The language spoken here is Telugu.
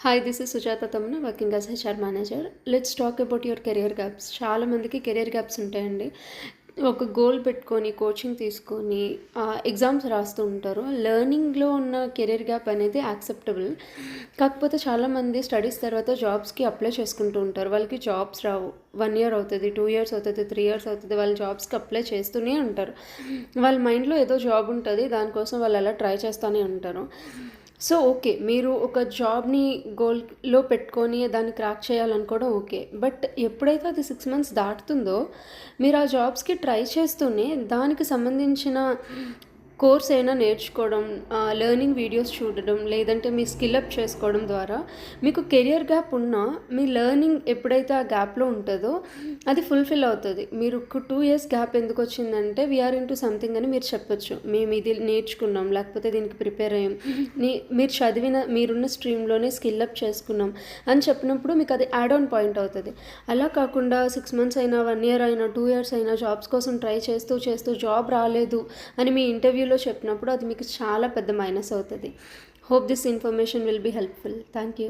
Hi, this is Sujata Tammuna, working as HR manager. Let's talk about your career gaps. చాలామందికి కెరియర్ గ్యాప్స్ ఉంటాయండి. ఒక గోల్ పెట్టుకొని కోచింగ్ తీసుకొని ఎగ్జామ్స్ రాస్తూ ఉంటారు. లెర్నింగ్లో ఉన్న కెరియర్ గ్యాప్ అనేది యాక్సెప్టబుల్. కాకపోతే చాలామంది స్టడీస్ తర్వాత జాబ్స్కి అప్లై చేసుకుంటూ ఉంటారు. వాళ్ళకి జాబ్స్ రావు. 1 year అవుతుంది, 2 years అవుతుంది, 3 years అవుతుంది. వాళ్ళు జాబ్స్కి అప్లై చేస్తూనే ఉంటారు. వాళ్ళ మైండ్లో ఏదో జాబ్ ఉంటుంది, దానికోసం వాళ్ళు అలా ట్రై చేస్తూనే ఉంటారు. సో ఓకే, మీరు ఒక జాబ్ని గోల్లో పెట్టుకొని దాన్ని క్రాక్ చేయాలనుకోవడం ఓకే. బట్ ఎప్పుడైతే అది 6 months దాటుతుందో మీరు ఆ జాబ్స్కి ట్రై చేస్తూనే దానికి సంబంధించిన కోర్స్ అయినా నేర్చుకోవడం, లెర్నింగ్ వీడియోస్ చూడడం, లేదంటే మీ స్కిల్ అప్ చేసుకోవడం ద్వారా మీకు కెరియర్ గ్యాప్ ఉన్నా మీ లెర్నింగ్ ఎప్పుడైతే ఆ గ్యాప్లో ఉంటుందో అది ఫుల్ఫిల్ అవుతుంది. మీరు 2 years గ్యాప్ ఎందుకు వచ్చిందంటే వీఆర్ ఇంటూ సంథింగ్ అని మీరు చెప్పొచ్చు. మేము ఇది నేర్చుకున్నాం, లేకపోతే దీనికి ప్రిపేర్ అయ్యాం, మీరు చదివిన మీరున్న స్ట్రీమ్లోనే స్కిల్ అప్ చేసుకున్నాం అని చెప్పినప్పుడు మీకు అది యాడ్ ఆన్ పాయింట్ అవుతుంది. అలా కాకుండా 6 months అయినా, 1 year అయినా, 2 years అయినా జాబ్స్ కోసం ట్రై చేస్తూ జాబ్ రాలేదు అని మీ ఇంటర్వ్యూలో చెప్పినప్పుడు అది మీకు చాలా పెద్ద మైనస్ అవుతుంది. Hope this information will be helpful. Thank you.